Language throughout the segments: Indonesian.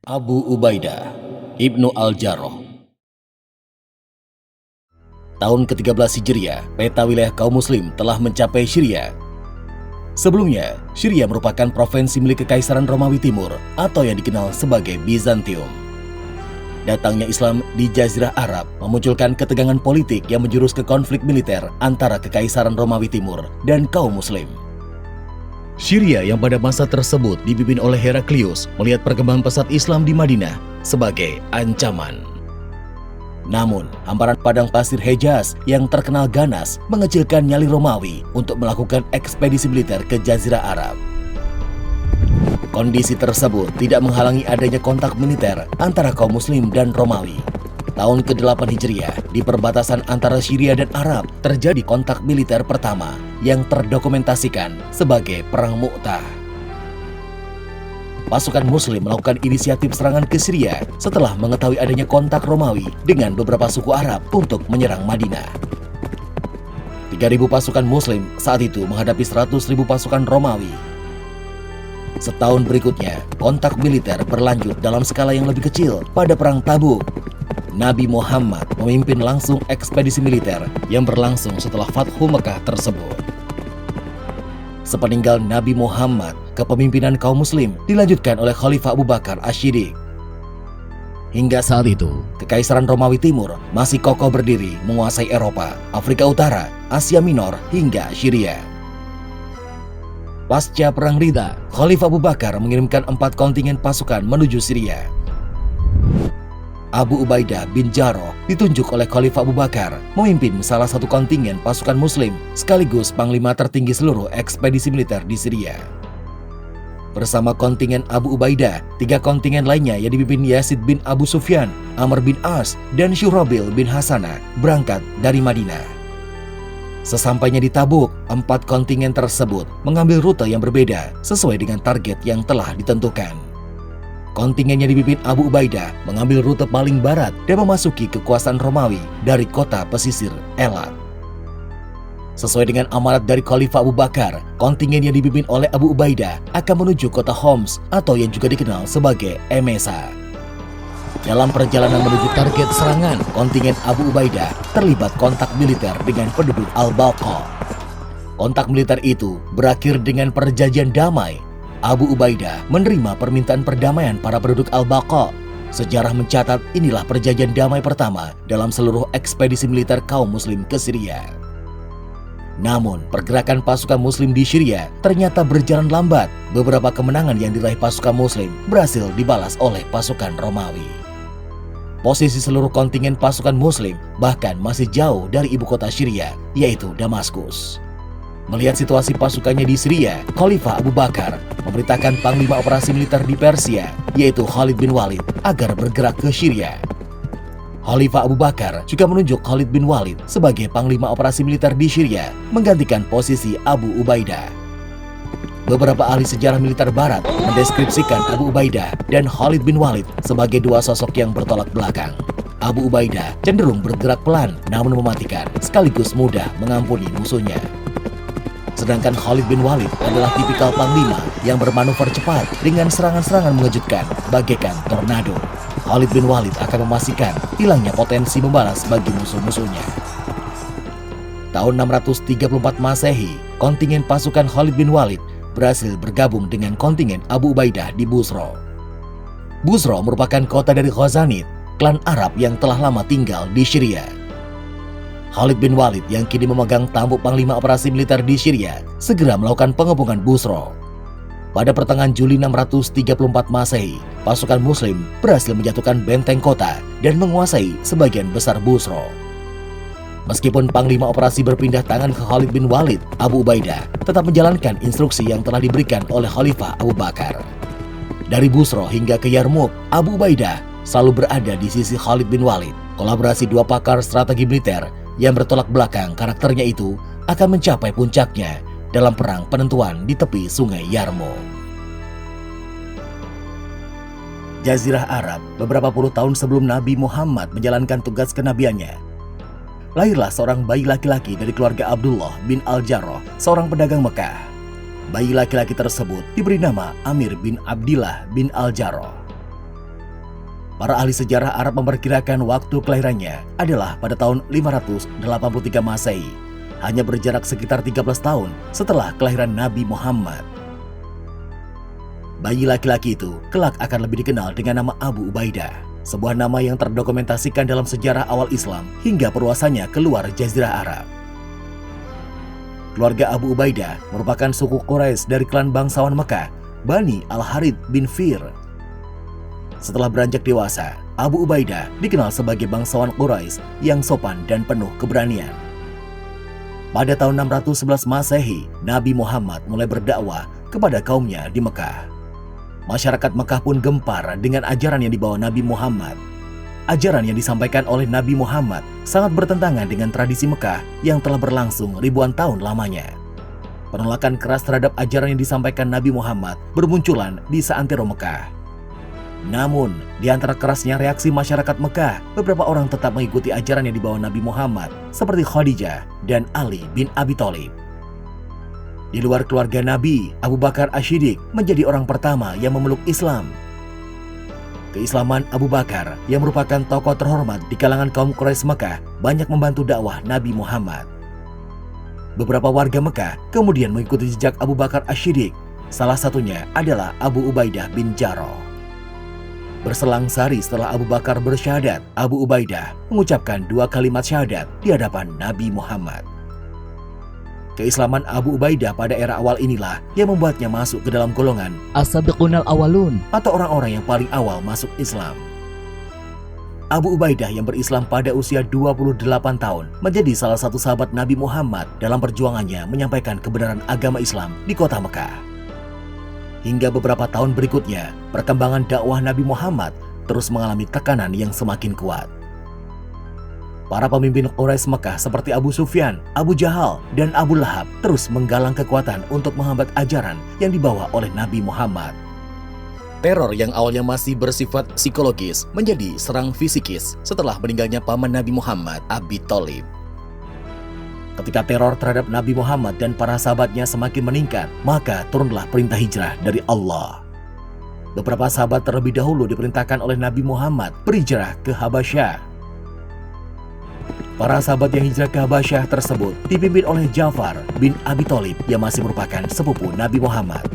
Abu Ubaidah Ibnu Al-Jarrah. Tahun ke-13 Hijriah, peta wilayah kaum muslim telah mencapai Syria. Sebelumnya, Syria merupakan provinsi milik Kekaisaran Romawi Timur atau yang dikenal sebagai Bizantium. Datangnya Islam di Jazirah Arab memunculkan ketegangan politik yang menjurus ke konflik militer antara Kekaisaran Romawi Timur dan kaum muslim. Syria yang pada masa tersebut dipimpin oleh Heraklius melihat perkembangan pesat Islam di Madinah sebagai ancaman. Namun, hamparan padang pasir Hejaz yang terkenal ganas mengecilkan nyali Romawi untuk melakukan ekspedisi militer ke Jazirah Arab. Kondisi tersebut tidak menghalangi adanya kontak militer antara kaum muslim dan Romawi. Tahun ke-8 Hijriah, di perbatasan antara Syria dan Arab, terjadi kontak militer pertama yang terdokumentasikan sebagai Perang Mu'tah. Pasukan muslim melakukan inisiatif serangan ke Syria setelah mengetahui adanya kontak Romawi dengan beberapa suku Arab untuk menyerang Madinah. 3.000 pasukan muslim saat itu menghadapi 100.000 pasukan Romawi. Setahun berikutnya, kontak militer berlanjut dalam skala yang lebih kecil pada Perang Tabuk. Nabi Muhammad memimpin langsung ekspedisi militer yang berlangsung setelah Fathu Mekah tersebut. Sepeninggal Nabi Muhammad, kepemimpinan kaum muslim dilanjutkan oleh Khalifah Abu Bakar Asy-Syiddiq. Hingga saat itu, Kekaisaran Romawi Timur masih kokoh berdiri menguasai Eropa, Afrika Utara, Asia Minor, hingga Syria. Pasca Perang Ridha, Khalifah Abu Bakar mengirimkan 4 kontingen pasukan menuju Syria. Abu Ubaidah bin Jarrah ditunjuk oleh Khalifah Abu Bakar memimpin salah satu kontingen pasukan muslim sekaligus panglima tertinggi seluruh ekspedisi militer di Syria. Bersama kontingen Abu Ubaidah, 3 kontingen lainnya yang dipimpin Yazid bin Abu Sufyan, Amr bin As, dan Syurabil bin Hasanah berangkat dari Madinah. Sesampainya di Tabuk, 4 kontingen tersebut mengambil rute yang berbeda sesuai dengan target yang telah ditentukan. Kontingen yang dipimpin Abu Ubaidah mengambil rute paling barat dan memasuki kekuasaan Romawi dari kota pesisir Elat. Sesuai dengan amanat dari Khalifah Abu Bakar, kontingen yang dipimpin oleh Abu Ubaidah akan menuju kota Homs atau yang juga dikenal sebagai Emesa. Dalam perjalanan menuju target serangan, kontingen Abu Ubaidah terlibat kontak militer dengan penduduk Al-Balqa. Kontak militer itu berakhir dengan perjanjian damai. Abu Ubaidah menerima permintaan perdamaian para penduduk Al-Balqa. Sejarah mencatat inilah perjanjian damai pertama dalam seluruh ekspedisi militer kaum muslim ke Syria. Namun, pergerakan pasukan muslim di Syria ternyata berjalan lambat. Beberapa kemenangan yang diraih pasukan muslim berhasil dibalas oleh pasukan Romawi. Posisi seluruh kontingen pasukan muslim bahkan masih jauh dari ibu kota Syria, yaitu Damaskus. Melihat situasi pasukannya di Syria, Khalifah Abu Bakar memerintahkan panglima operasi militer di Persia, yaitu Khalid bin Walid, agar bergerak ke Syria. Khalifah Abu Bakar juga menunjuk Khalid bin Walid sebagai panglima operasi militer di Syria, menggantikan posisi Abu Ubaidah. Beberapa ahli sejarah militer barat mendeskripsikan Abu Ubaidah dan Khalid bin Walid sebagai 2 sosok yang bertolak belakang. Abu Ubaidah cenderung bergerak pelan namun mematikan, sekaligus mudah mengampuni musuhnya. Sedangkan Khalid bin Walid adalah tipikal panglima yang bermanuver cepat dengan serangan-serangan mengejutkan bagaikan tornado. Khalid bin Walid akan memastikan hilangnya potensi membalas bagi musuh-musuhnya. Tahun 634 Masehi, kontingen pasukan Khalid bin Walid berhasil bergabung dengan kontingen Abu Ubaidah di Busra. Busra merupakan kota dari Ghazanid, klan Arab yang telah lama tinggal di Syria. Khalid bin Walid yang kini memegang tampuk panglima operasi militer di Syria segera melakukan pengepungan Busra. Pada pertengahan Juli 634 Masehi, pasukan muslim berhasil menjatuhkan benteng kota dan menguasai sebagian besar Busra. Meskipun panglima operasi berpindah tangan ke Khalid bin Walid, Abu Ubaidah tetap menjalankan instruksi yang telah diberikan oleh Khalifah Abu Bakar. Dari Busra hingga ke Yarmouk, Abu Ubaidah selalu berada di sisi Khalid bin Walid. Kolaborasi 2 pakar strategi militer yang bertolak belakang karakternya itu akan mencapai puncaknya dalam perang penentuan di tepi sungai Yarmouk. Jazirah Arab beberapa puluh tahun sebelum Nabi Muhammad menjalankan tugas kenabiannya. Lahirlah seorang bayi laki-laki dari keluarga Abdullah bin Al-Jarrah, seorang pedagang Mekah. Bayi laki-laki tersebut diberi nama Amir bin Abdillah bin Al-Jarrah. Para ahli sejarah Arab memperkirakan waktu kelahirannya adalah pada tahun 583 Masehi, hanya berjarak sekitar 13 tahun setelah kelahiran Nabi Muhammad. Bayi laki-laki itu kelak akan lebih dikenal dengan nama Abu Ubaidah, sebuah nama yang terdokumentasikan dalam sejarah awal Islam hingga perluasannya keluar Jazirah Arab. Keluarga Abu Ubaidah merupakan suku Quraisy dari klan bangsawan Mekah, Bani Al-Harith bin Fir. Setelah beranjak dewasa, Abu Ubaidah dikenal sebagai bangsawan Quraisy yang sopan dan penuh keberanian. Pada tahun 611 Masehi, Nabi Muhammad mulai berdakwah kepada kaumnya di Mekah. Masyarakat Mekah pun gempar dengan ajaran yang dibawa Nabi Muhammad. Ajaran yang disampaikan oleh Nabi Muhammad sangat bertentangan dengan tradisi Mekah yang telah berlangsung ribuan tahun lamanya. Penolakan keras terhadap ajaran yang disampaikan Nabi Muhammad bermunculan di seantero Mekah. Namun, di antara kerasnya reaksi masyarakat Mekah, beberapa orang tetap mengikuti ajaran yang dibawa Nabi Muhammad, seperti Khadijah dan Ali bin Abi Thalib. Di luar keluarga Nabi, Abu Bakar Asy-Syiddiq menjadi orang pertama yang memeluk Islam. Keislaman Abu Bakar, yang merupakan tokoh terhormat di kalangan kaum Quraisy Mekah, banyak membantu dakwah Nabi Muhammad. Beberapa warga Mekah kemudian mengikuti jejak Abu Bakar Asy-Syiddiq, salah satunya adalah Abu Ubaidah bin Jarrah. Berselang sehari setelah Abu Bakar bersyahadat, Abu Ubaidah mengucapkan 2 kalimat syahadat di hadapan Nabi Muhammad. Keislaman Abu Ubaidah pada era awal inilah yang membuatnya masuk ke dalam golongan As-Sabiqunal Awwalun, atau orang-orang yang paling awal masuk Islam. Abu Ubaidah yang berislam pada usia 28 tahun menjadi salah satu sahabat Nabi Muhammad dalam perjuangannya menyampaikan kebenaran agama Islam di kota Mekah. Hingga beberapa tahun berikutnya, perkembangan dakwah Nabi Muhammad terus mengalami tekanan yang semakin kuat. Para pemimpin Quraisy Mekah seperti Abu Sufyan, Abu Jahal, dan Abu Lahab terus menggalang kekuatan untuk menghambat ajaran yang dibawa oleh Nabi Muhammad. Teror yang awalnya masih bersifat psikologis menjadi serang fisikis setelah meninggalnya paman Nabi Muhammad, Abi Thalib. Ketika teror terhadap Nabi Muhammad dan para sahabatnya semakin meningkat, maka turunlah perintah hijrah dari Allah. Beberapa sahabat terlebih dahulu diperintahkan oleh Nabi Muhammad berhijrah ke Habasyah. Para sahabat yang hijrah ke Habasyah tersebut dipimpin oleh Ja'far bin Abi Thalib yang masih merupakan sepupu Nabi Muhammad.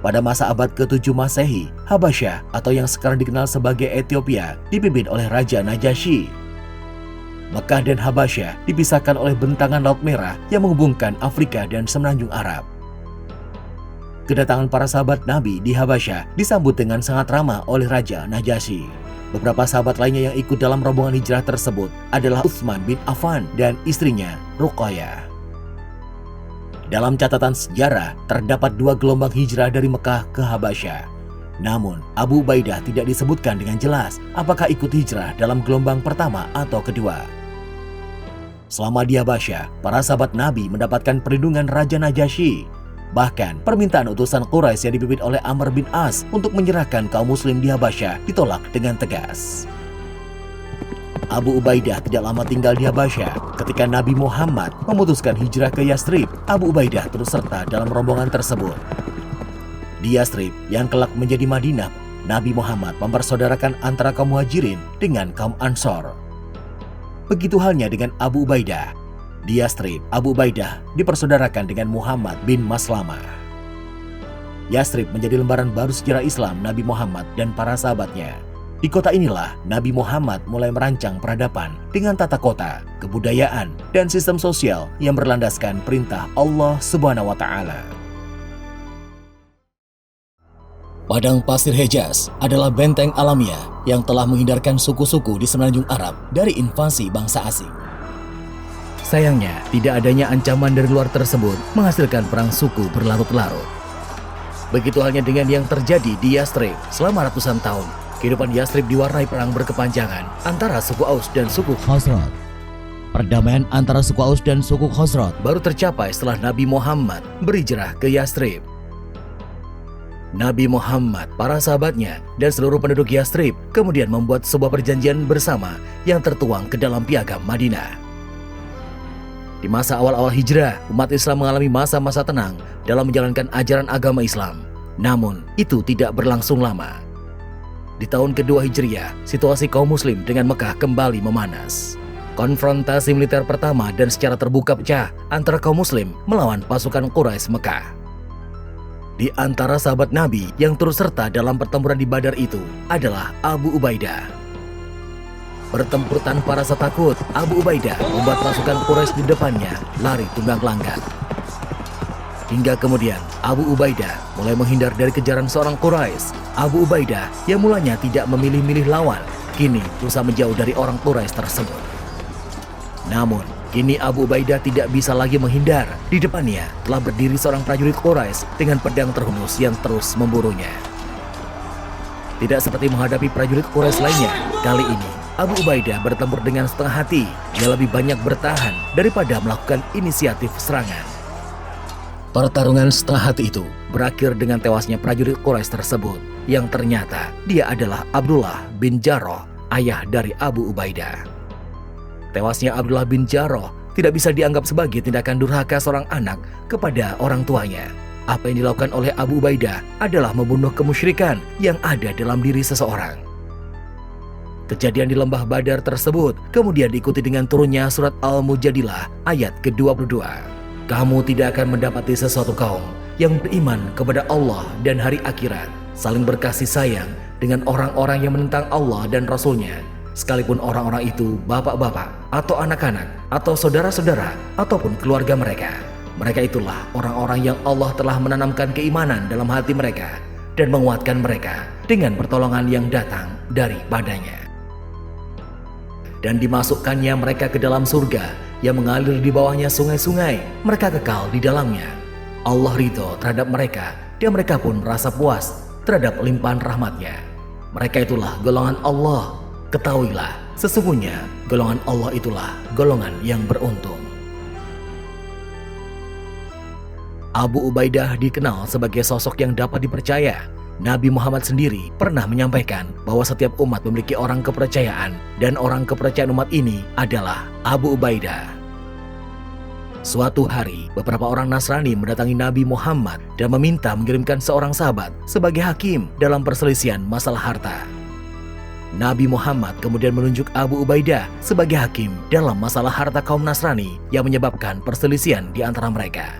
Pada masa abad ke-7 Masehi, Habasyah atau yang sekarang dikenal sebagai Ethiopia dipimpin oleh Raja Najasyi. Mekah dan Habasyah dipisahkan oleh bentangan Laut Merah yang menghubungkan Afrika dan Semenanjung Arab. Kedatangan para sahabat Nabi di Habasyah disambut dengan sangat ramah oleh Raja Najasyi. Beberapa sahabat lainnya yang ikut dalam rombongan hijrah tersebut adalah Utsman bin Affan dan istrinya Ruqayyah. Dalam catatan sejarah, terdapat 2 gelombang hijrah dari Mekah ke Habasyah. Namun, Abu Ubaidah tidak disebutkan dengan jelas apakah ikut hijrah dalam gelombang pertama atau kedua. Selama di Habasyah, para sahabat Nabi mendapatkan perlindungan Raja Najasyi. Bahkan, permintaan utusan Quraisy yang dipimpin oleh Amr bin As untuk menyerahkan kaum muslim di Habasyah ditolak dengan tegas. Abu Ubaidah tidak lama tinggal di Habasyah. Ketika Nabi Muhammad memutuskan hijrah ke Yathrib, Abu Ubaidah turut serta dalam rombongan tersebut. Di Yathrib, yang kelak menjadi Madinah, Nabi Muhammad mempersaudarakan antara kaum Muhajirin dengan kaum Ansor. Begitu halnya dengan Abu Ubaidah. Di Yathrib, Abu Ubaidah dipersaudarakan dengan Muhammad bin Maslamah. Yathrib menjadi lembaran baru sejarah Islam Nabi Muhammad dan para sahabatnya. Di kota inilah Nabi Muhammad mulai merancang peradaban dengan tata kota, kebudayaan, dan sistem sosial yang berlandaskan perintah Allah Subhanahu wa Ta'ala. Padang pasir Hejaz adalah benteng alamiah yang telah menghindarkan suku-suku di semenanjung Arab dari invasi bangsa asing. Sayangnya, tidak adanya ancaman dari luar tersebut menghasilkan perang suku berlarut-larut. Begitu halnya dengan yang terjadi di Yathrib selama ratusan tahun. Kehidupan Yathrib diwarnai perang berkepanjangan antara suku Aus dan suku Khazraj. Perdamaian antara suku Aus dan suku Khazraj baru tercapai setelah Nabi Muhammad berhijrah ke Yathrib. Nabi Muhammad, para sahabatnya, dan seluruh penduduk Yathrib kemudian membuat sebuah perjanjian bersama yang tertuang ke dalam Piagam Madinah. Di masa awal-awal hijrah, umat Islam mengalami masa-masa tenang dalam menjalankan ajaran agama Islam. Namun, itu tidak berlangsung lama. Di tahun kedua Hijriah, situasi kaum muslim dengan Mekah kembali memanas. Konfrontasi militer pertama dan secara terbuka pecah antara kaum muslim melawan pasukan Quraisy Mekah. Di antara sahabat Nabi yang turut serta dalam pertempuran di Badar itu adalah Abu Ubaidah. Bertempur tanpa rasa takut, Abu Ubaidah membuat pasukan Quraisy di depannya lari tunggang langgang. Hingga kemudian Abu Ubaidah mulai menghindar dari kejaran seorang Quraisy. Abu Ubaidah yang mulanya tidak memilih-milih lawan, kini berusaha menjauh dari orang Quraisy tersebut. Namun, kini Abu Ubaidah tidak bisa lagi menghindar. Di depannya telah berdiri seorang prajurit Quraisy dengan pedang terhunus yang terus memburunya. Tidak seperti menghadapi prajurit Quraisy lainnya, kali ini Abu Ubaidah bertempur dengan setengah hati. Dia lebih banyak bertahan daripada melakukan inisiatif serangan. Pertarungan setengah hati itu berakhir dengan tewasnya prajurit Quraisy tersebut, yang ternyata dia adalah Abdullah bin Jarrah, ayah dari Abu Ubaidah. Tewasnya Abdullah bin Jarrah tidak bisa dianggap sebagai tindakan durhaka seorang anak kepada orang tuanya. Apa yang dilakukan oleh Abu Ubaidah adalah membunuh kemusyrikan yang ada dalam diri seseorang. Kejadian di lembah Badar tersebut kemudian diikuti dengan turunnya surat Al-Mujadilah ayat ke-22. Kamu tidak akan mendapati sesuatu kaum yang beriman kepada Allah dan hari akhirat, saling berkasih sayang dengan orang-orang yang menentang Allah dan Rasul-Nya, sekalipun orang-orang itu bapak-bapak atau anak-anak atau saudara-saudara ataupun keluarga mereka. Mereka itulah orang-orang yang Allah telah menanamkan keimanan dalam hati mereka dan menguatkan mereka dengan pertolongan yang datang daripadanya. Dan dimasukkannya mereka ke dalam surga yang mengalir di bawahnya sungai-sungai. Mereka kekal di dalamnya. Allah ridho terhadap mereka dan mereka pun merasa puas terhadap limpahan rahmat-Nya. Mereka itulah golongan Allah. Ketahuilah, sesungguhnya golongan Allah itulah golongan yang beruntung. Abu Ubaidah dikenal sebagai sosok yang dapat dipercaya. Nabi Muhammad sendiri pernah menyampaikan bahwa setiap umat memiliki orang kepercayaan, dan orang kepercayaan umat ini adalah Abu Ubaidah. Suatu hari, beberapa orang Nasrani mendatangi Nabi Muhammad dan meminta mengirimkan seorang sahabat sebagai hakim dalam perselisihan masalah harta. Nabi Muhammad kemudian menunjuk Abu Ubaidah sebagai hakim dalam masalah harta kaum Nasrani yang menyebabkan perselisihan di antara mereka.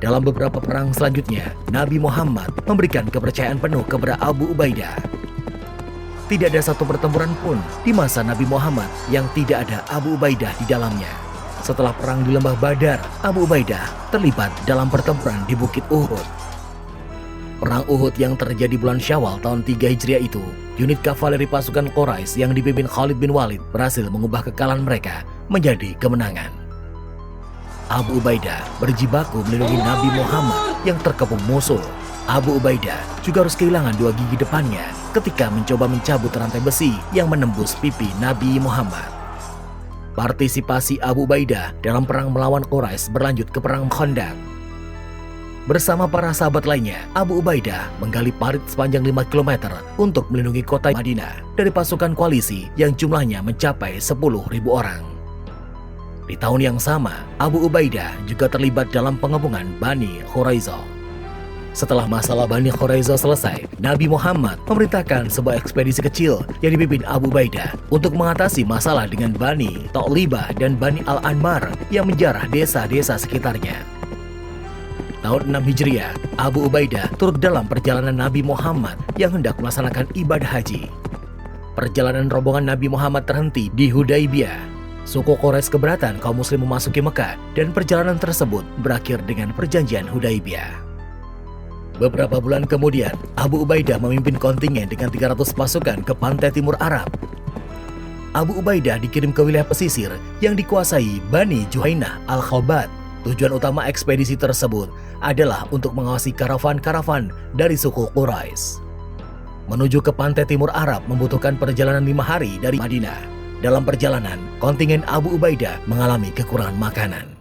Dalam beberapa perang selanjutnya, Nabi Muhammad memberikan kepercayaan penuh kepada Abu Ubaidah. Tidak ada satu pertempuran pun di masa Nabi Muhammad yang tidak ada Abu Ubaidah di dalamnya. Setelah perang di lembah Badar, Abu Ubaidah terlibat dalam pertempuran di Bukit Uhud. Perang Uhud yang terjadi bulan Syawal tahun 3 Hijriah itu, unit kavaleri pasukan Quraisy yang dipimpin Khalid bin Walid berhasil mengubah kekalahan mereka menjadi kemenangan. Abu Ubaidah berjibaku melindungi Nabi Muhammad yang terkepung musuh. Abu Ubaidah juga harus kehilangan 2 gigi depannya ketika mencoba mencabut rantai besi yang menembus pipi Nabi Muhammad. Partisipasi Abu Ubaidah dalam perang melawan Quraisy berlanjut ke perang Khandaq. Bersama para sahabat lainnya, Abu Ubaidah menggali parit sepanjang 5 km untuk melindungi kota Madinah dari pasukan koalisi yang jumlahnya mencapai 10.000 orang. Di tahun yang sama, Abu Ubaidah juga terlibat dalam pengepungan Bani Quraisyah. Setelah masalah Bani Quraisyah selesai, Nabi Muhammad memerintahkan sebuah ekspedisi kecil yang dipimpin Abu Ubaidah untuk mengatasi masalah dengan Bani Thalibah dan Bani Al-Anmar yang menjarah desa-desa sekitarnya. Tahun 6 Hijriah, Abu Ubaidah turut dalam perjalanan Nabi Muhammad yang hendak melaksanakan ibadah haji. Perjalanan rombongan Nabi Muhammad terhenti di Hudaybiyah. Suku Quraisy keberatan kaum muslim memasuki Mekah dan perjalanan tersebut berakhir dengan perjanjian Hudaybiyah. Beberapa bulan kemudian, Abu Ubaidah memimpin kontingen dengan 300 pasukan ke pantai timur Arab. Abu Ubaidah dikirim ke wilayah pesisir yang dikuasai Bani Juhainah Al-Khabat. Tujuan utama ekspedisi tersebut adalah untuk mengawasi karavan-karavan dari suku Quraisy. Menuju ke pantai timur Arab membutuhkan perjalanan 5 hari dari Madinah. Dalam perjalanan, kontingen Abu Ubaidah mengalami kekurangan makanan.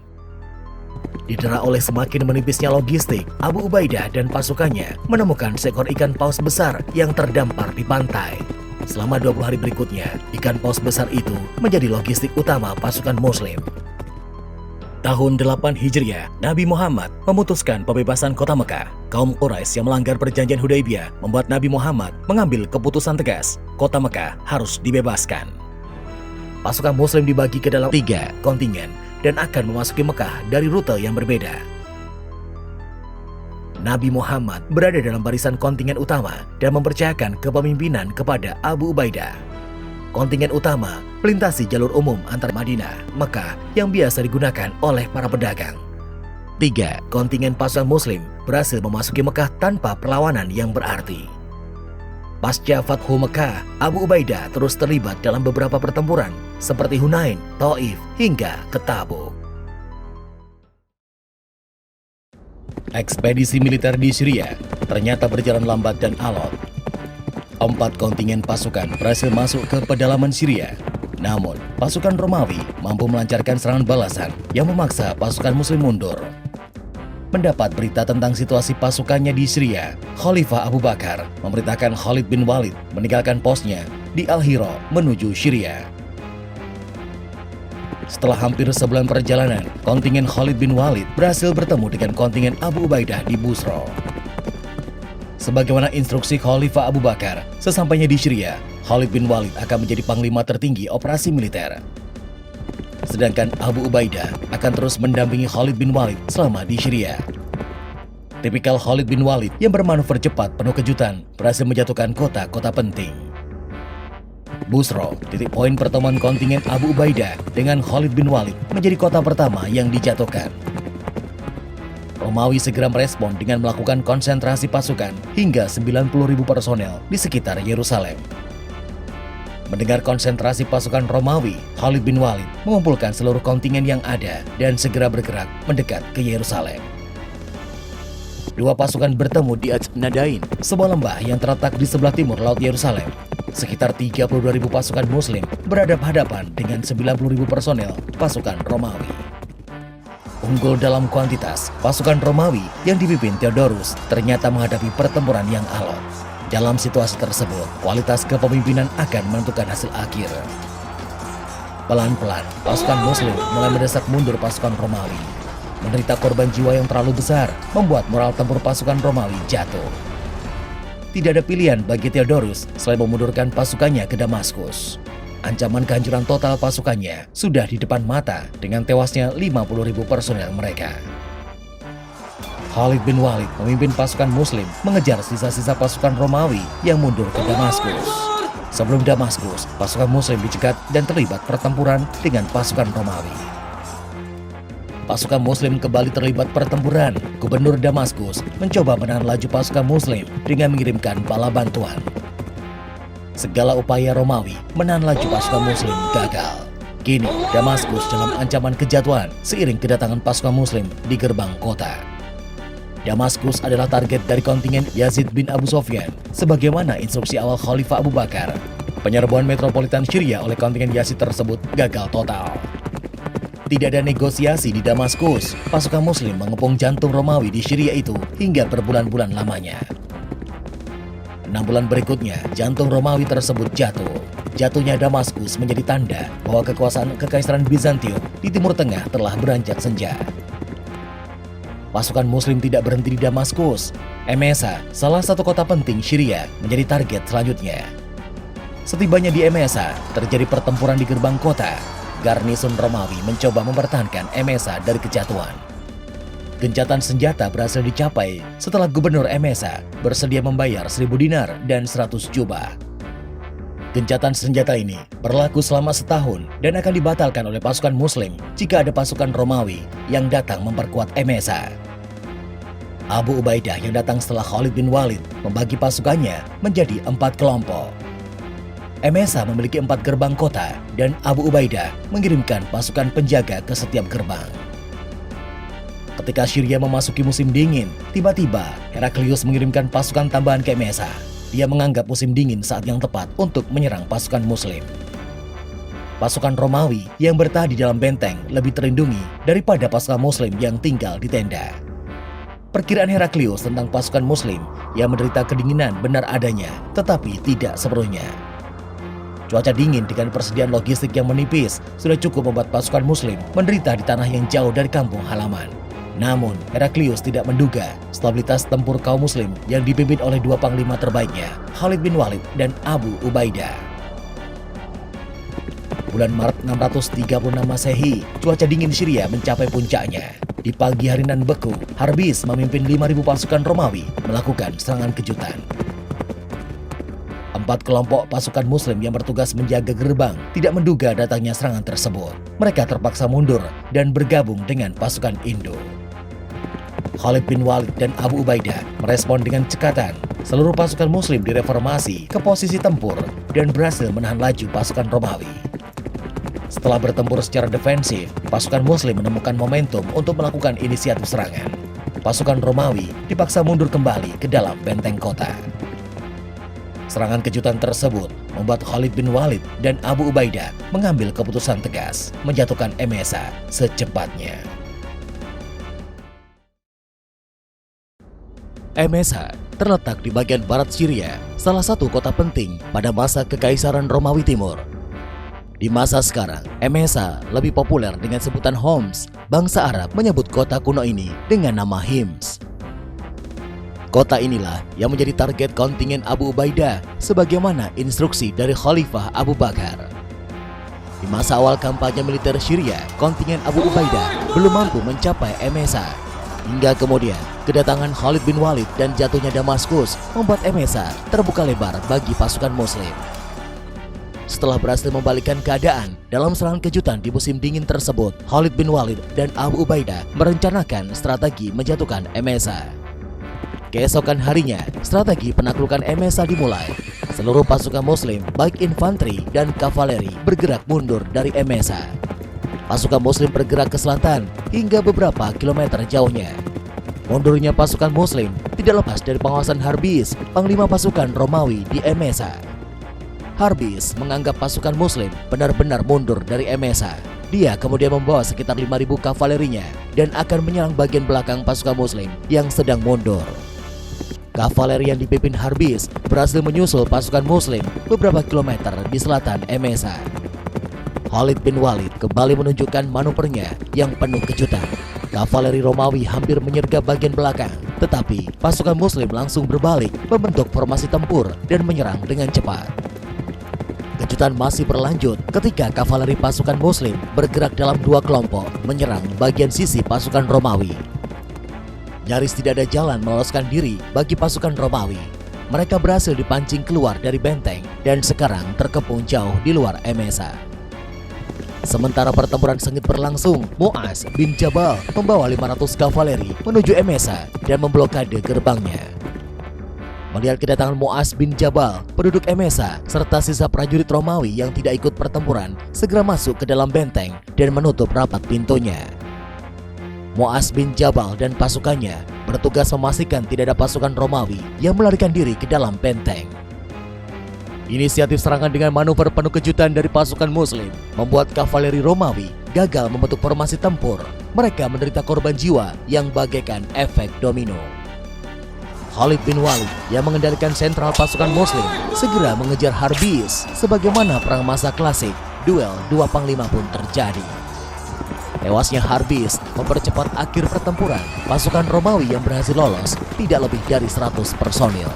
Didera oleh semakin menipisnya logistik, Abu Ubaidah dan pasukannya menemukan seekor ikan paus besar yang terdampar di pantai. Selama 20 hari berikutnya, ikan paus besar itu menjadi logistik utama pasukan muslim. Tahun 8 Hijriah, Nabi Muhammad memutuskan pembebasan kota Mekah. Kaum Quraisy yang melanggar perjanjian Hudaybiyah membuat Nabi Muhammad mengambil keputusan tegas, kota Mekah harus dibebaskan. Pasukan Muslim dibagi ke dalam 3 kontingen dan akan memasuki Mekah dari rute yang berbeda. Nabi Muhammad berada dalam barisan kontingen utama dan mempercayakan kepemimpinan kepada Abu Ubaidah. Kontingen utama melintasi jalur umum antara Madinah, Mekah yang biasa digunakan oleh para pedagang. 3 kontingen pasukan Muslim berhasil memasuki Mekah tanpa perlawanan yang berarti. Pasca Fathu Mekah, Abu Ubaidah terus terlibat dalam beberapa pertempuran seperti Hunain, Taif, hingga ke Tabuk. Ekspedisi militer di Syria ternyata berjalan lambat dan alot. 4 kontingen pasukan berhasil masuk ke pedalaman Syria. Namun, pasukan Romawi mampu melancarkan serangan balasan yang memaksa pasukan Muslim mundur. Mendapat berita tentang situasi pasukannya di Syria, Khalifah Abu Bakar memerintahkan Khalid bin Walid meninggalkan posnya di Al-Hira menuju Syria. Setelah hampir sebulan perjalanan, kontingen Khalid bin Walid berhasil bertemu dengan kontingen Abu Ubaidah di Busra. Sebagaimana instruksi Khalifah Abu Bakar, sesampainya di Syria, Khalid bin Walid akan menjadi panglima tertinggi operasi militer. Sedangkan Abu Ubaidah akan terus mendampingi Khalid bin Walid selama di Syria. Tipikal Khalid bin Walid yang bermanuver cepat penuh kejutan berhasil menjatuhkan kota-kota penting. Busra, titik poin pertemuan kontingen Abu Ubaidah dengan Khalid bin Walid, menjadi kota pertama yang dijatuhkan. Romawi segera merespon dengan melakukan konsentrasi pasukan hingga 90.000 personel di sekitar Yerusalem. Mendengar konsentrasi pasukan Romawi, Khalid bin Walid mengumpulkan seluruh kontingen yang ada dan segera bergerak mendekat ke Yerusalem. 2 pasukan bertemu di Nadain, sebuah lembah yang terletak di sebelah timur laut Yerusalem. Sekitar 32.000 pasukan Muslim berhadapan-hadapan dengan 90.000 personel pasukan Romawi. Unggul dalam kuantitas, pasukan Romawi yang dipimpin Theodorus ternyata menghadapi pertempuran yang alot. Dalam situasi tersebut, kualitas kepemimpinan akan menentukan hasil akhir. Pelan-pelan, pasukan Muslim mulai mendesak mundur pasukan Romawi. Menderita korban jiwa yang terlalu besar, membuat moral tempur pasukan Romawi jatuh. Tidak ada pilihan bagi Theodorus selain memundurkan pasukannya ke Damaskus. Ancaman kehancuran total pasukannya sudah di depan mata dengan tewasnya 50.000 personel mereka. Khalid bin Walid memimpin pasukan Muslim mengejar sisa-sisa pasukan Romawi yang mundur ke Damaskus. Sebelum Damaskus, pasukan Muslim dicegat dan terlibat pertempuran dengan pasukan Romawi. Pasukan Muslim kembali terlibat pertempuran. Gubernur Damaskus mencoba menahan laju pasukan Muslim dengan mengirimkan bala bantuan. Segala upaya Romawi menahan laju pasukan Muslim gagal. Kini, Damaskus dalam ancaman kejatuhan seiring kedatangan pasukan Muslim di gerbang kota. Damaskus adalah target dari kontingen Yazid bin Abu Sufyan, sebagaimana instruksi awal Khalifah Abu Bakar. Penyerbuan metropolitan Syria oleh kontingen Yazid tersebut gagal total. Tidak ada negosiasi di Damaskus, pasukan Muslim mengepung jantung Romawi di Syria itu hingga berbulan-bulan lamanya. 6 bulan berikutnya, jantung Romawi tersebut jatuh. Jatuhnya Damaskus menjadi tanda bahwa kekuasaan Kekaisaran Bizantium di Timur Tengah telah beranjak senja. Pasukan Muslim tidak berhenti di Damaskus. Emesa, salah satu kota penting Syria, menjadi target selanjutnya. Setibanya di Emesa, terjadi pertempuran di gerbang kota. Garnison Romawi mencoba mempertahankan Emesa dari kejatuhan. Gencatan senjata berhasil dicapai setelah gubernur Emesa bersedia membayar 1.000 dinar dan 100 jubah. Gencatan senjata ini berlaku selama setahun dan akan dibatalkan oleh pasukan Muslim jika ada pasukan Romawi yang datang memperkuat Emesa. Abu Ubaidah yang datang setelah Khalid bin Walid membagi pasukannya menjadi 4 kelompok. Emesa memiliki 4 gerbang kota dan Abu Ubaidah mengirimkan pasukan penjaga ke setiap gerbang. Ketika Syria memasuki musim dingin, tiba-tiba Heraklius mengirimkan pasukan tambahan ke Emesa. Dia menganggap musim dingin saat yang tepat untuk menyerang pasukan Muslim. Pasukan Romawi yang bertahan di dalam benteng lebih terlindungi daripada pasukan Muslim yang tinggal di tenda. Perkiraan Heraklius tentang pasukan Muslim yang menderita kedinginan benar adanya, tetapi tidak sepenuhnya. Cuaca dingin dengan persediaan logistik yang menipis sudah cukup membuat pasukan Muslim menderita di tanah yang jauh dari kampung halaman. Namun, Heraklius tidak menduga stabilitas tempur kaum Muslim yang dipimpin oleh dua panglima terbaiknya, Khalid bin Walid dan Abu Ubaidah. Bulan Maret 636 Masehi, cuaca dingin di Syria mencapai puncaknya. Di pagi hari nan beku, Harbis memimpin 5.000 pasukan Romawi melakukan serangan kejutan. 4 kelompok pasukan Muslim yang bertugas menjaga gerbang tidak menduga datangnya serangan tersebut. Mereka terpaksa mundur dan bergabung dengan pasukan Indo. Khalid bin Walid dan Abu Ubaidah merespon dengan cekatan. Seluruh pasukan Muslim direformasi ke posisi tempur dan berhasil menahan laju pasukan Romawi. Setelah bertempur secara defensif, pasukan Muslim menemukan momentum untuk melakukan inisiatif serangan. Pasukan Romawi dipaksa mundur kembali ke dalam benteng kota. Serangan kejutan tersebut membuat Khalid bin Walid dan Abu Ubaidah mengambil keputusan tegas menjatuhkan Emesa secepatnya. Emesa terletak di bagian barat Syria, salah satu kota penting pada masa Kekaisaran Romawi Timur. Di masa sekarang, Emesa lebih populer dengan sebutan Homs. Bangsa Arab menyebut kota kuno ini dengan nama Hims. Kota inilah yang menjadi target kontingen Abu Ubaidah sebagaimana instruksi dari Khalifah Abu Bakar. Di masa awal kampanye militer Syria, kontingen Abu Ubaidah belum mampu mencapai Emesa. Hingga kemudian, kedatangan Khalid bin Walid dan jatuhnya Damaskus membuat Emesa terbuka lebar bagi pasukan Muslim. Setelah berhasil membalikkan keadaan dalam serangan kejutan di musim dingin tersebut, Khalid bin Walid dan Abu Ubaidah merencanakan strategi menjatuhkan Emesa. Keesokan harinya, strategi penaklukan Emesa dimulai. Seluruh pasukan Muslim, baik infanteri dan kavaleri, bergerak mundur dari Emesa. Pasukan Muslim bergerak ke selatan hingga beberapa kilometer jauhnya. Mundurnya pasukan Muslim tidak lepas dari pengawasan Harbis, panglima pasukan Romawi di Emesa. Harbis menganggap pasukan Muslim benar-benar mundur dari Emesa. Dia kemudian membawa sekitar 5.000 kavalerinya dan akan menyerang bagian belakang pasukan Muslim yang sedang mundur. Kavaleri yang dipimpin Harbis berhasil menyusul pasukan Muslim beberapa kilometer di selatan Emesa. Khalid bin Walid kembali menunjukkan manuvernya yang penuh kejutan. Kavaleri Romawi hampir menyergap bagian belakang, tetapi pasukan Muslim langsung berbalik, membentuk formasi tempur dan menyerang dengan cepat. Kejutan masih berlanjut ketika kavaleri pasukan Muslim bergerak dalam 2 kelompok menyerang bagian sisi pasukan Romawi. Nyaris tidak ada jalan meloloskan diri bagi pasukan Romawi. Mereka berhasil dipancing keluar dari benteng dan sekarang terkepung jauh di luar Emesa. Sementara pertempuran sengit berlangsung, Mu'az bin Jabal membawa 500 kavaleri menuju Emesa dan memblokade gerbangnya. Melihat kedatangan Mu'az bin Jabal, penduduk Emesa serta sisa prajurit Romawi yang tidak ikut pertempuran segera masuk ke dalam benteng dan menutup rapat pintunya. Mu'az bin Jabal dan pasukannya bertugas memastikan tidak ada pasukan Romawi yang melarikan diri ke dalam benteng. Inisiatif serangan dengan manuver penuh kejutan dari pasukan Muslim membuat kavaleri Romawi gagal membentuk formasi tempur. Mereka menderita korban jiwa yang bagaikan efek domino. Khalid bin Walid yang mengendalikan sentral pasukan Muslim segera mengejar Harbis. Sebagaimana perang masa klasik, duel 2 panglima pun terjadi. Tewasnya Harbis mempercepat akhir pertempuran. Pasukan Romawi yang berhasil lolos tidak lebih dari 100 personil.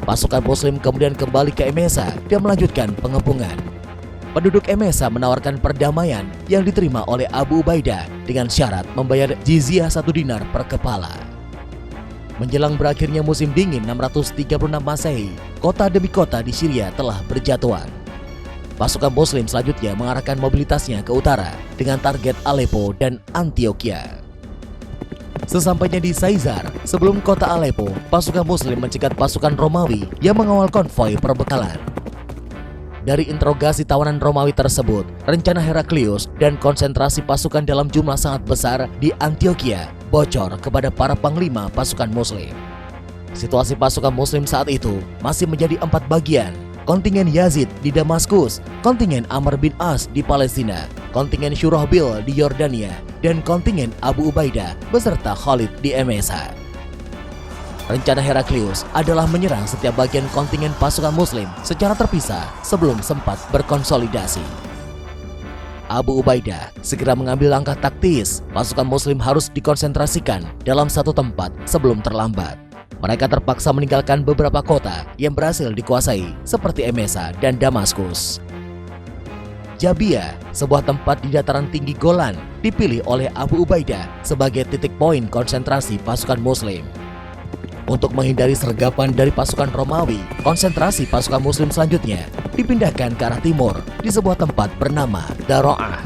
Pasukan Muslim kemudian kembali ke Emesa dan melanjutkan pengepungan. Penduduk Emesa menawarkan perdamaian yang diterima oleh Abu Ubaidah dengan syarat membayar jizyah 1 dinar per kepala. Menjelang berakhirnya musim dingin 636 Masehi, kota demi kota di Syria telah berjatuhan. Pasukan Muslim selanjutnya mengarahkan mobilitasnya ke utara dengan target Aleppo dan Antioquia. Sesampainya di Saizar, sebelum kota Aleppo, pasukan Muslim mencegat pasukan Romawi yang mengawal konvoi perbekalan. Dari interogasi tawanan Romawi tersebut, rencana Heraklius dan konsentrasi pasukan dalam jumlah sangat besar di Antioquia bocor kepada para panglima pasukan Muslim. Situasi pasukan Muslim saat itu masih menjadi 4 bagian. Kontingen Yazid di Damaskus, kontingen Amr bin As di Palestina, kontingen Syurahbil di Yordania, dan kontingen Abu Ubaidah beserta Khalid di Emesa. Rencana Heraklius adalah menyerang setiap bagian kontingen pasukan Muslim secara terpisah sebelum sempat berkonsolidasi. Abu Ubaidah segera mengambil langkah taktis. Pasukan Muslim harus dikonsentrasikan dalam satu tempat sebelum terlambat. Mereka terpaksa meninggalkan beberapa kota yang berhasil dikuasai seperti Emesa dan Damaskus. Jabiyah, sebuah tempat di dataran tinggi Golan, dipilih oleh Abu Ubaidah sebagai titik poin konsentrasi pasukan Muslim. Untuk menghindari sergapan dari pasukan Romawi, konsentrasi pasukan Muslim selanjutnya dipindahkan ke arah timur di sebuah tempat bernama Daro'ah.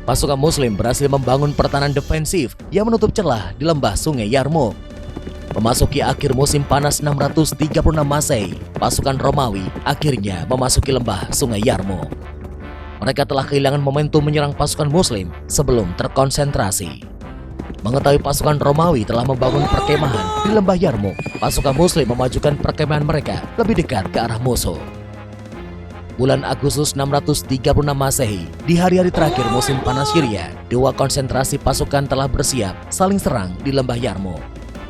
Pasukan Muslim berhasil membangun pertahanan defensif yang menutup celah di lembah Sungai Yarmouk. Memasuki akhir musim panas 636 Masehi, pasukan Romawi akhirnya memasuki lembah Sungai Yarmouk. Mereka telah kehilangan momentum menyerang pasukan Muslim sebelum terkonsentrasi. Mengetahui pasukan Romawi telah membangun perkemahan di lembah Yarmouk, pasukan Muslim memajukan perkemahan mereka lebih dekat ke arah musuh. Bulan Agustus 636 Masehi, di hari-hari terakhir musim panas Syria, dua konsentrasi pasukan telah bersiap saling serang di lembah Yarmouk.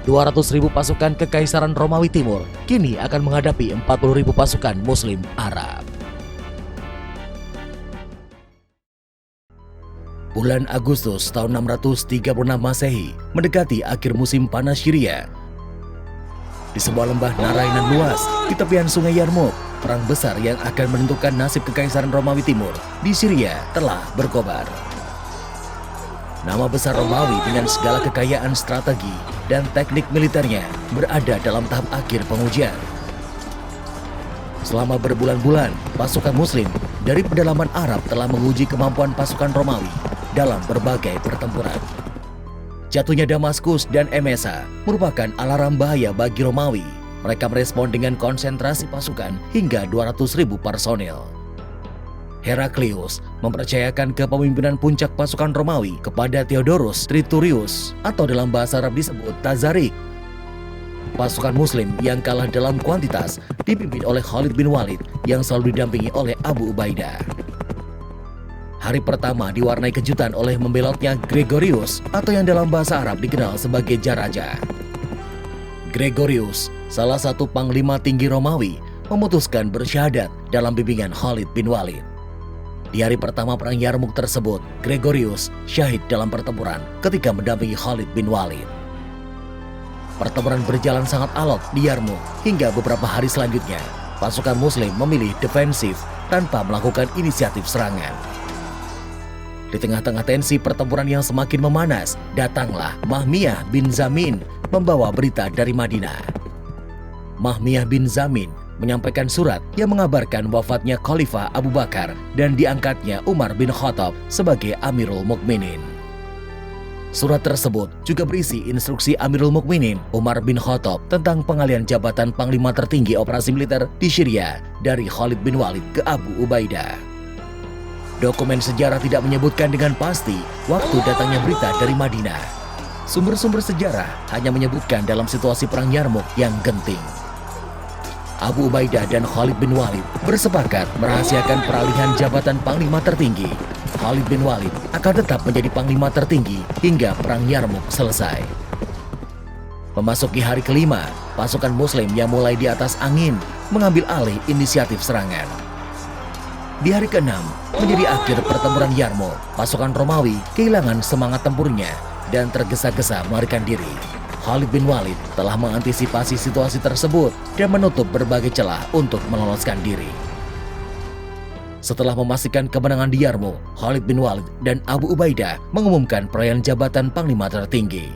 200.000 pasukan Kekaisaran Romawi Timur kini akan menghadapi 40.000 pasukan Muslim Arab. Bulan Agustus tahun 636 Masehi mendekati akhir musim panas Syria. Di sebuah lembah Narainan luas di tepian Sungai Yarmouk, perang besar yang akan menentukan nasib Kekaisaran Romawi Timur di Syria telah berkobar. Nama besar Romawi dengan segala kekayaan strategi dan teknik militernya berada dalam tahap akhir pengujian. Selama berbulan-bulan, pasukan Muslim dari pedalaman Arab telah menguji kemampuan pasukan Romawi dalam berbagai pertempuran. Jatuhnya Damaskus dan Emesa merupakan alarm bahaya bagi Romawi. Mereka merespon dengan konsentrasi pasukan hingga 200.000 personil. Heraklius mempercayakan kepemimpinan puncak pasukan Romawi kepada Theodorus Triturius atau dalam bahasa Arab disebut Tazarik. Pasukan Muslim yang kalah dalam kuantitas dipimpin oleh Khalid bin Walid yang selalu didampingi oleh Abu Ubaidah. Hari pertama diwarnai kejutan oleh membelotnya Gregorius atau yang dalam bahasa Arab dikenal sebagai Jaraja. Gregorius, salah satu panglima tinggi Romawi, memutuskan bersyahadat dalam bimbingan Khalid bin Walid. Di hari pertama perang Yarmouk tersebut, Gregorius syahid dalam pertempuran ketika mendampingi Khalid bin Walid. Pertempuran berjalan sangat alot di Yarmouk hingga beberapa hari selanjutnya. Pasukan Muslim memilih defensif tanpa melakukan inisiatif serangan. Di tengah-tengah tensi pertempuran yang semakin memanas, datanglah Mahmiyah bin Zamin membawa berita dari Madinah. Mahmiyah bin Zamin menyampaikan surat yang mengabarkan wafatnya Khalifah Abu Bakar dan diangkatnya Umar bin Khattab sebagai Amirul Mukminin. Surat tersebut juga berisi instruksi Amirul Mukminin Umar bin Khattab tentang pengalihan jabatan Panglima tertinggi operasi militer di Syria dari Khalid bin Walid ke Abu Ubaidah. Dokumen sejarah tidak menyebutkan dengan pasti waktu datangnya berita dari Madinah. Sumber-sumber sejarah hanya menyebutkan dalam situasi perang Yarmouk yang genting. Abu Ubaidah dan Khalid bin Walid bersepakat merahasiakan peralihan jabatan Panglima tertinggi. Khalid bin Walid akan tetap menjadi Panglima tertinggi hingga perang Yarmouk selesai. Memasuki hari kelima, pasukan Muslim yang mulai di atas angin mengambil alih inisiatif serangan. Di hari ke-6, menjadi akhir pertempuran Yarmouk, pasukan Romawi kehilangan semangat tempurnya dan tergesa-gesa melarikan diri. Khalid bin Walid telah mengantisipasi situasi tersebut dan menutup berbagai celah untuk meloloskan diri. Setelah memastikan kemenangan di Yarmouk, Khalid bin Walid dan Abu Ubaidah mengumumkan perayaan jabatan Panglima tertinggi.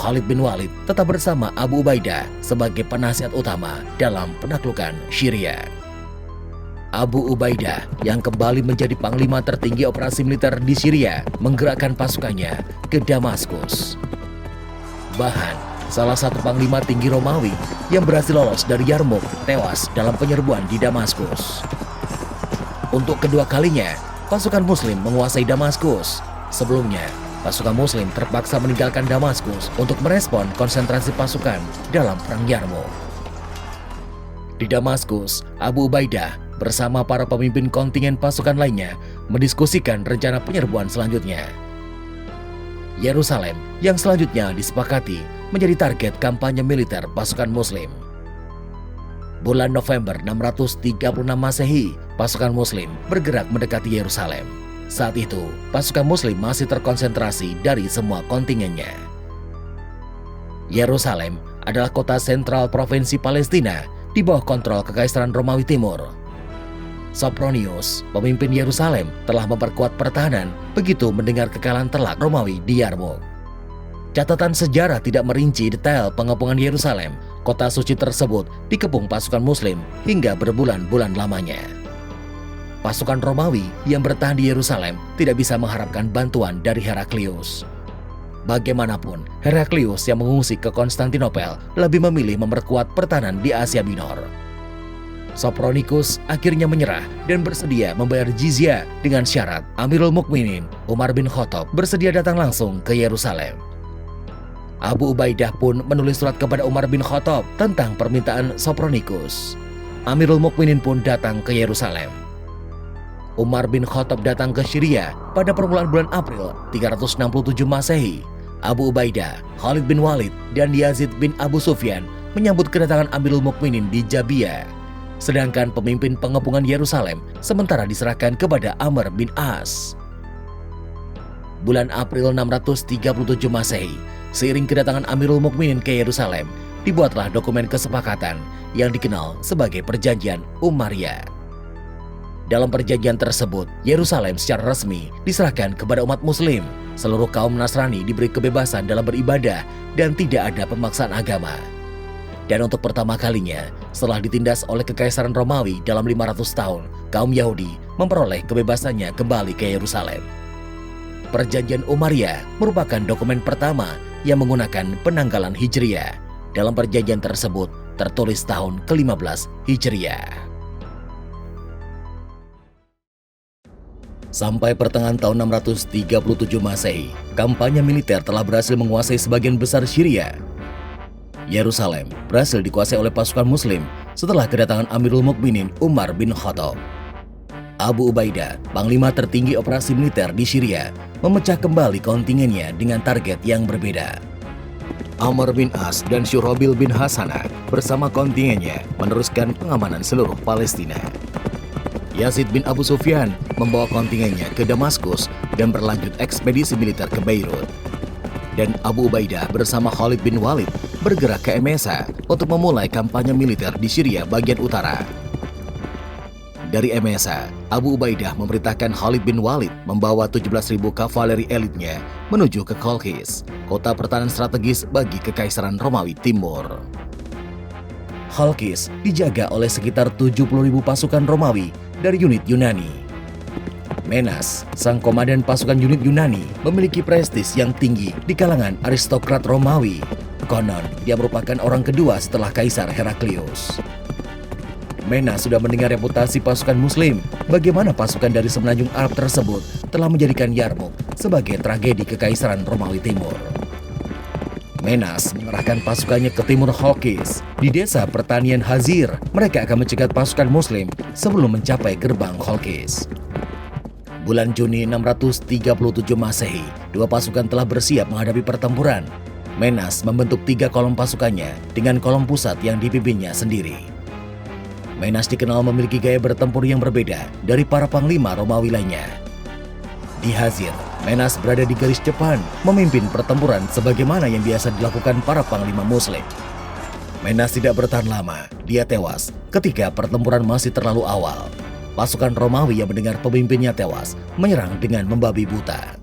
Khalid bin Walid tetap bersama Abu Ubaidah sebagai penasihat utama dalam penaklukan Syria. Abu Ubaidah yang kembali menjadi panglima tertinggi operasi militer di Syria menggerakkan pasukannya ke Damaskus. Bahkan, salah satu panglima tinggi Romawi yang berhasil lolos dari Yarmouk tewas dalam penyerbuan di Damaskus. Untuk kedua kalinya, pasukan Muslim menguasai Damaskus. Sebelumnya, pasukan Muslim terpaksa meninggalkan Damaskus untuk merespon konsentrasi pasukan dalam perang Yarmouk. Di Damaskus, Abu Ubaidah bersama para pemimpin kontingen pasukan lainnya mendiskusikan rencana penyerbuan selanjutnya. Yerusalem yang selanjutnya disepakati menjadi target kampanye militer pasukan Muslim. Bulan November 636 Masehi, pasukan Muslim bergerak mendekati Yerusalem. Saat itu, pasukan Muslim masih terkonsentrasi dari semua kontingennya. Yerusalem adalah kota sentral provinsi Palestina di bawah kontrol Kekaisaran Romawi Timur. Sopronius, pemimpin Yerusalem, telah memperkuat pertahanan begitu mendengar kekalahan telak Romawi di Yarmuk. Catatan sejarah tidak merinci detail pengepungan Yerusalem. Kota suci tersebut dikepung pasukan Muslim hingga berbulan-bulan lamanya. Pasukan Romawi yang bertahan di Yerusalem tidak bisa mengharapkan bantuan dari Heraklius. Bagaimanapun, Heraklius yang mengungsi ke Konstantinopel lebih memilih memperkuat pertahanan di Asia Minor. Sopronicus akhirnya menyerah dan bersedia membayar jizya dengan syarat Amirul Mukminin Umar bin Khattab bersedia datang langsung ke Yerusalem. Abu Ubaidah pun menulis surat kepada Umar bin Khattab tentang permintaan Sopronicus. Amirul Mukminin pun datang ke Yerusalem. Umar bin Khattab datang ke Syria pada permulaan bulan April 367 Masehi. Abu Ubaidah, Khalid bin Walid, dan Yazid bin Abu Sufyan menyambut kedatangan Amirul Mukminin di Jabiyah. Sedangkan pemimpin pengepungan Yerusalem sementara diserahkan kepada Amr bin As. Bulan April 637 Masehi, seiring kedatangan Amirul Mukminin ke Yerusalem, dibuatlah dokumen kesepakatan yang dikenal sebagai Perjanjian Umayyah. Dalam perjanjian tersebut, Yerusalem secara resmi diserahkan kepada umat Muslim. Seluruh kaum Nasrani diberi kebebasan dalam beribadah dan tidak ada pemaksaan agama. Dan untuk pertama kalinya, setelah ditindas oleh Kekaisaran Romawi dalam 500 tahun, kaum Yahudi memperoleh kebebasannya kembali ke Yerusalem. Perjanjian Umayyah merupakan dokumen pertama yang menggunakan penanggalan Hijriyah. Dalam perjanjian tersebut tertulis tahun ke-15 Hijriyah. Sampai pertengahan tahun 637 Masehi, kampanye militer telah berhasil menguasai sebagian besar Syria. Yerusalem berhasil dikuasai oleh pasukan Muslim setelah kedatangan Amirul Mukminin Umar bin Khattab. Abu Ubaidah, panglima tertinggi operasi militer di Syria, memecah kembali kontingennya dengan target yang berbeda. Amr bin As dan Syurobil bin Hasanah bersama kontingennya meneruskan pengamanan seluruh Palestina. Yazid bin Abu Sufyan membawa kontingennya ke Damaskus dan berlanjut ekspedisi militer ke Beirut. Dan Abu Ubaidah bersama Khalid bin Walid bergerak ke Emesa untuk memulai kampanye militer di Syria bagian utara. Dari Emesa, Abu Ubaidah memerintahkan Khalid bin Walid membawa 17.000 kavaleri elitnya menuju ke Kolkis, kota pertahanan strategis bagi Kekaisaran Romawi Timur. Kolkis dijaga oleh sekitar 70.000 pasukan Romawi dari unit Yunani. Menas, sang komandan pasukan unit Yunani, memiliki prestis yang tinggi di kalangan aristokrat Romawi. Konon, dia merupakan orang kedua setelah Kaisar Heraklius. Menas sudah mendengar reputasi pasukan Muslim, bagaimana pasukan dari semenanjung Arab tersebut telah menjadikan Yarmuk sebagai tragedi Kekaisaran Romawi Timur. Menas mengerahkan pasukannya ke timur Kolkis. Di desa pertanian Hazir, mereka akan mencegat pasukan Muslim sebelum mencapai gerbang Kolkis. Bulan Juni 637 Masehi, dua pasukan telah bersiap menghadapi pertempuran. Menas membentuk 3 kolom pasukannya dengan kolom pusat yang dipimpinnya sendiri. Menas dikenal memiliki gaya bertempur yang berbeda dari para panglima Romawi lainnya. Di Hazir, Menas berada di garis depan, memimpin pertempuran sebagaimana yang biasa dilakukan para panglima Muslim. Menas tidak bertahan lama, dia tewas ketika pertempuran masih terlalu awal. Pasukan Romawi yang mendengar pemimpinnya tewas menyerang dengan membabi buta.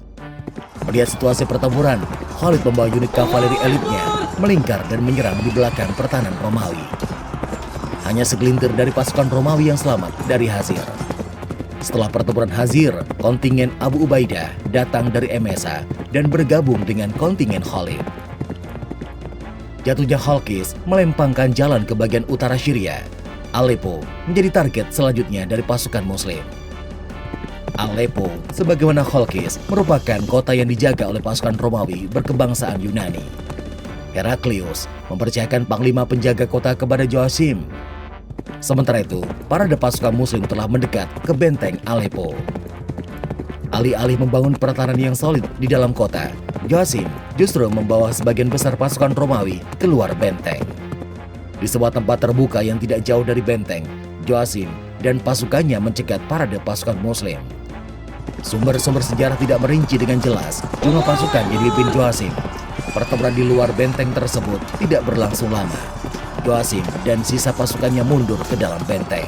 Melihat situasi pertempuran, Khalid membawa unit kavaleri elitnya melingkar dan menyerang di belakang pertahanan Romawi. Hanya segelintir dari pasukan Romawi yang selamat dari Hazir. Setelah pertempuran Hazir, kontingen Abu Ubaidah datang dari Emesa dan bergabung dengan kontingen Khalid. Jatuhnya Kolkis melempangkan jalan ke bagian utara Syria. Aleppo menjadi target selanjutnya dari pasukan Muslim. Aleppo, sebagaimana Kolkis, merupakan kota yang dijaga oleh pasukan Romawi berkebangsaan Yunani. Heraklius mempercayakan panglima penjaga kota kepada Joachim. Sementara itu, parade pasukan Muslim telah mendekat ke benteng Aleppo. Alih-alih membangun pertahanan yang solid di dalam kota, Joachim justru membawa sebagian besar pasukan Romawi keluar benteng. Di sebuah tempat terbuka yang tidak jauh dari benteng, Joachim dan pasukannya mencegat parade pasukan Muslim. Sumber-sumber sejarah tidak merinci dengan jelas jumlah pasukan yang dipimpin Joachim. Pertempuran di luar benteng tersebut tidak berlangsung lama. Joachim dan sisa pasukannya mundur ke dalam benteng.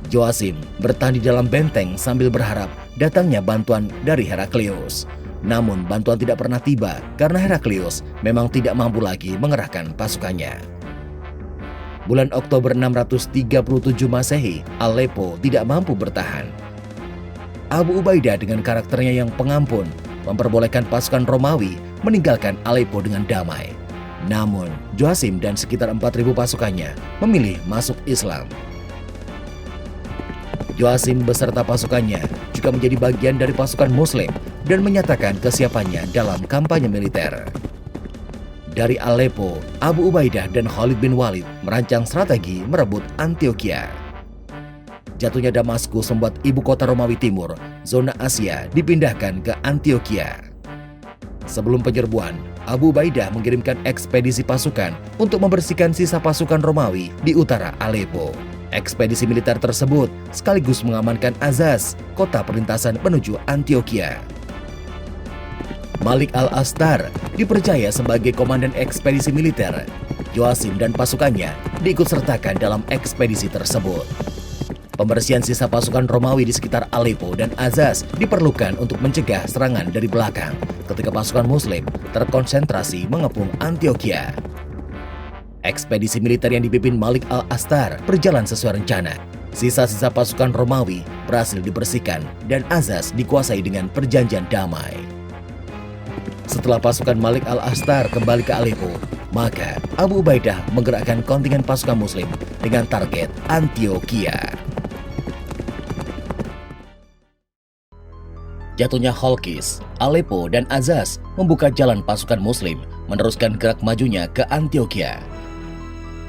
Joachim bertahan di dalam benteng sambil berharap datangnya bantuan dari Heraklius. Namun bantuan tidak pernah tiba karena Heraklius memang tidak mampu lagi mengerahkan pasukannya. Bulan Oktober 637 Masehi, Aleppo tidak mampu bertahan. Abu Ubaidah dengan karakternya yang pengampun memperbolehkan pasukan Romawi meninggalkan Aleppo dengan damai. Namun, Joachim dan sekitar 4.000 pasukannya memilih masuk Islam. Joachim beserta pasukannya juga menjadi bagian dari pasukan Muslim dan menyatakan kesiapannya dalam kampanye militer. Dari Aleppo, Abu Ubaidah dan Khalid bin Walid merancang strategi merebut Antioquia. Jatuhnya Damaskus membuat ibu kota Romawi Timur, zona Asia, dipindahkan ke Antioquia. Sebelum penyerbuan, Abu Ubaidah mengirimkan ekspedisi pasukan untuk membersihkan sisa pasukan Romawi di utara Aleppo. Ekspedisi militer tersebut sekaligus mengamankan Azaz, kota perlintasan menuju Antioquia. Malik al-Astar dipercaya sebagai komandan ekspedisi militer. Joachim dan pasukannya diikutsertakan dalam ekspedisi tersebut. Pembersihan sisa pasukan Romawi di sekitar Aleppo dan Azaz diperlukan untuk mencegah serangan dari belakang ketika pasukan Muslim terkonsentrasi mengepung Antioquia. Ekspedisi militer yang dipimpin Malik al-Astar berjalan sesuai rencana. Sisa-sisa pasukan Romawi berhasil dibersihkan dan Azaz dikuasai dengan perjanjian damai. Setelah pasukan Malik al-Astar kembali ke Aleppo, maka Abu Ubaidah menggerakkan kontingen pasukan Muslim dengan target Antioquia. Jatuhnya Chalkis, Aleppo, dan Azaz membuka jalan pasukan Muslim meneruskan gerak majunya ke Antioquia.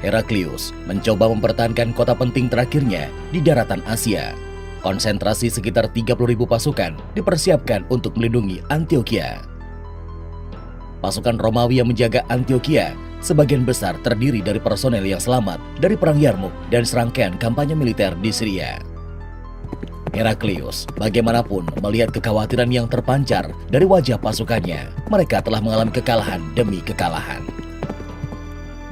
Heraklius mencoba mempertahankan kota penting terakhirnya di daratan Asia. Konsentrasi sekitar 30.000 pasukan dipersiapkan untuk melindungi Antioquia. Pasukan Romawi yang menjaga Antioquia sebagian besar terdiri dari personel yang selamat dari Perang Yarmuk dan serangkaian kampanye militer di Syria. Heraklius bagaimanapun melihat kekhawatiran yang terpancar dari wajah pasukannya. Mereka telah mengalami kekalahan demi kekalahan.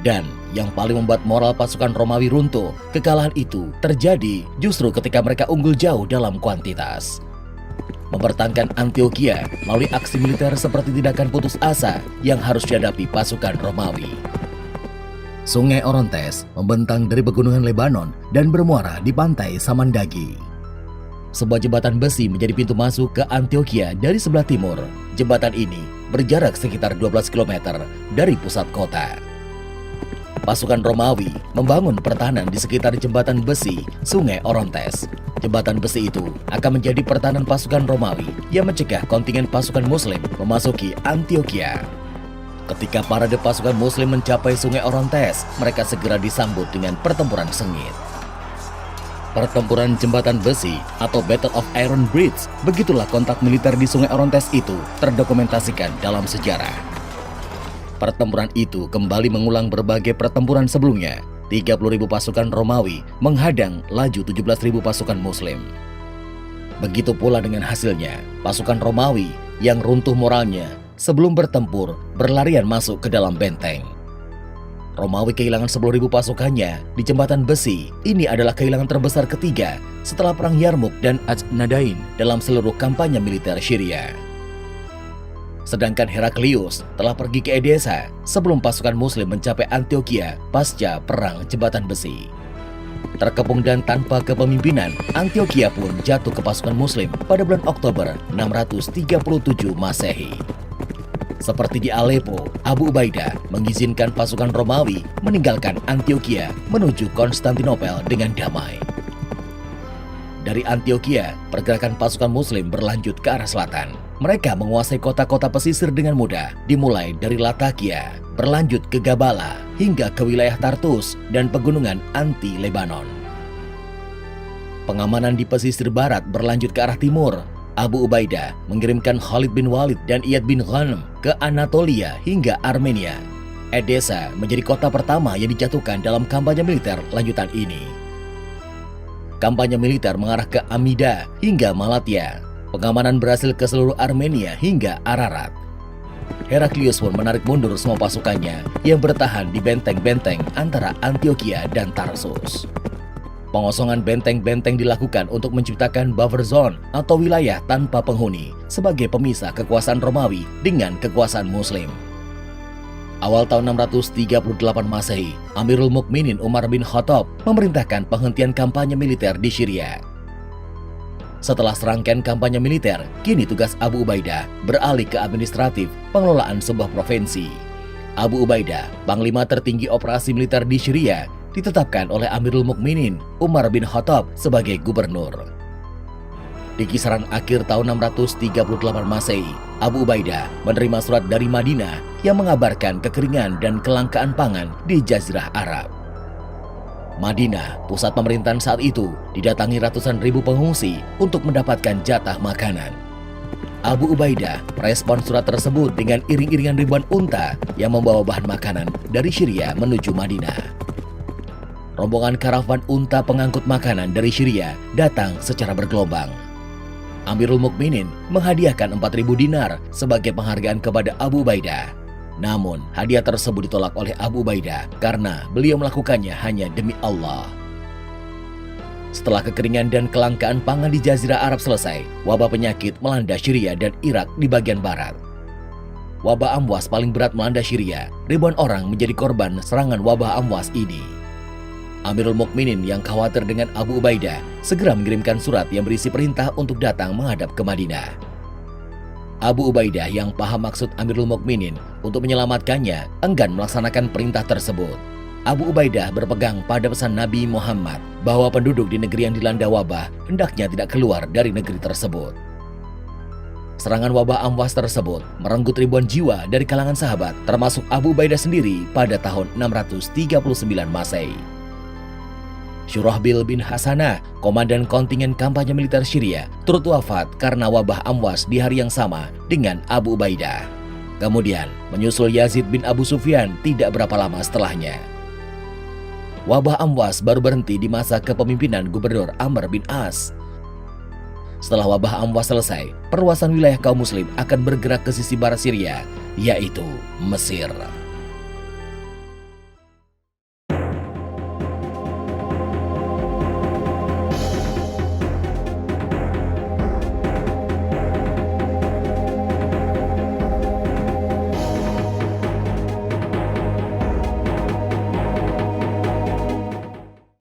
Dan yang paling membuat moral pasukan Romawi runtuh, kekalahan itu terjadi justru ketika mereka unggul jauh dalam kuantitas. Mempertahankan Antioquia melalui aksi militer seperti tindakan putus asa yang harus dihadapi pasukan Romawi. Sungai Orontes membentang dari pegunungan Lebanon dan bermuara di pantai Samandagi. Sebuah jembatan besi menjadi pintu masuk ke Antioquia dari sebelah timur. Jembatan ini berjarak sekitar 12 km dari pusat kota. Pasukan Romawi membangun pertahanan di sekitar jembatan besi Sungai Orontes. Jembatan besi itu akan menjadi pertahanan pasukan Romawi yang mencegah kontingen pasukan Muslim memasuki Antioquia. Ketika parade pasukan Muslim mencapai Sungai Orontes, mereka segera disambut dengan pertempuran sengit. Pertempuran jembatan besi atau Battle of Iron Bridge, begitulah kontak militer di Sungai Orontes itu terdokumentasikan dalam sejarah. Pertempuran itu kembali mengulang berbagai pertempuran sebelumnya. 30.000 pasukan Romawi menghadang laju 17.000 pasukan Muslim. Begitu pula dengan hasilnya, pasukan Romawi yang runtuh moralnya sebelum bertempur berlarian masuk ke dalam benteng. Romawi kehilangan 10.000 pasukannya di jembatan besi. Ini adalah kehilangan terbesar ketiga setelah Perang Yarmuk dan Ajnadain dalam seluruh kampanye militer Syria. Sedangkan Heraklius telah pergi ke Edessa sebelum pasukan Muslim mencapai Antioquia pasca Perang Jembatan Besi. Terkepung dan tanpa kepemimpinan, Antioquia pun jatuh ke pasukan Muslim pada bulan Oktober 637 Masehi. Seperti di Aleppo, Abu Ubaidah mengizinkan pasukan Romawi meninggalkan Antioquia menuju Konstantinopel dengan damai. Dari Antioquia, pergerakan pasukan Muslim berlanjut ke arah selatan. Mereka menguasai kota-kota pesisir dengan mudah, dimulai dari Latakia, berlanjut ke Gabala, hingga ke wilayah Tartus dan pegunungan anti-Lebanon. Pengamanan di pesisir barat berlanjut ke arah timur. Abu Ubaidah mengirimkan Khalid bin Walid dan Iyad bin Ghanem ke Anatolia hingga Armenia. Edessa menjadi kota pertama yang dijatuhkan dalam kampanye militer lanjutan ini. Kampanye militer mengarah ke Amida hingga Malatya. Pengamanan berhasil ke seluruh Armenia hingga Ararat. Heraklius pun menarik mundur semua pasukannya yang bertahan di benteng-benteng antara Antioquia dan Tarsus. Pengosongan benteng-benteng dilakukan untuk menciptakan buffer zone atau wilayah tanpa penghuni sebagai pemisah kekuasaan Romawi dengan kekuasaan Muslim. Awal tahun 638 Masehi, Amirul Mukminin Umar bin Khattab memerintahkan penghentian kampanye militer di Syria. Setelah serangkaian kampanye militer, kini tugas Abu Ubaidah beralih ke administratif pengelolaan sebuah provinsi. Abu Ubaidah, panglima tertinggi operasi militer di Syria, ditetapkan oleh Amirul Mukminin Umar bin Khattab sebagai gubernur. Di kisaran akhir tahun 638 Masehi, Abu Ubaidah menerima surat dari Madinah yang mengabarkan kekeringan dan kelangkaan pangan di Jazirah Arab. Madinah, pusat pemerintahan saat itu, didatangi ratusan ribu pengungsi untuk mendapatkan jatah makanan. Abu Ubaidah merespon surat tersebut dengan iring-iringan ribuan unta yang membawa bahan makanan dari Syria menuju Madinah. Rombongan karavan unta pengangkut makanan dari Syria datang secara bergelombang. Amirul Mukminin menghadiahkan 4.000 dinar sebagai penghargaan kepada Abu Ubaidah. Namun, hadiah tersebut ditolak oleh Abu Ubaidah karena beliau melakukannya hanya demi Allah. Setelah kekeringan dan kelangkaan pangan di Jazirah Arab selesai, wabah penyakit melanda Syria dan Irak di bagian barat. Wabah Amwas paling berat melanda Syria. Ribuan orang menjadi korban serangan wabah Amwas ini. Amirul Mukminin yang khawatir dengan Abu Ubaidah segera mengirimkan surat yang berisi perintah untuk datang menghadap ke Madinah. Abu Ubaidah yang paham maksud Amirul Mukminin untuk menyelamatkannya enggan melaksanakan perintah tersebut. Abu Ubaidah berpegang pada pesan Nabi Muhammad bahwa penduduk di negeri yang dilanda wabah hendaknya tidak keluar dari negeri tersebut. Serangan wabah Amwas tersebut merenggut ribuan jiwa dari kalangan sahabat termasuk Abu Ubaidah sendiri pada tahun 639 Masehi. Syurahbil bin Hasanah, komandan kontingen kampanye militer Syria, turut wafat karena wabah Amwas di hari yang sama dengan Abu Ubaidah. Kemudian menyusul Yazid bin Abu Sufyan tidak berapa lama setelahnya. Wabah Amwas baru berhenti di masa kepemimpinan Gubernur Amr bin As. Setelah wabah Amwas selesai, perluasan wilayah kaum muslim akan bergerak ke sisi barat Syria, yaitu Mesir.